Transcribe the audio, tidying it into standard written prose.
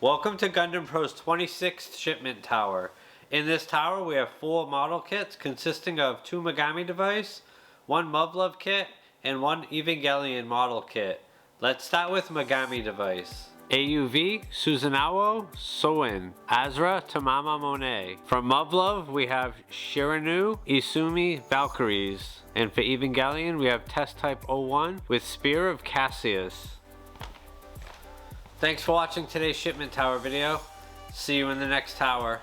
Welcome to Gundam Pro's 26th Shipment Tower. In this tower we have 4 model kits consisting of 2 Megami device, 1 Muv-Luv kit, and 1 Evangelion model kit. Let's start with Megami device. AUV, Susanoo, Soin, Azra, Tamama Monet. From Muv-Luv we have Shiranu, Isumi, Valkyries. And for Evangelion we have Test Type 01 with Spear of Cassius. Thanks for watching today's Shipment Tower video. See you in the next tower.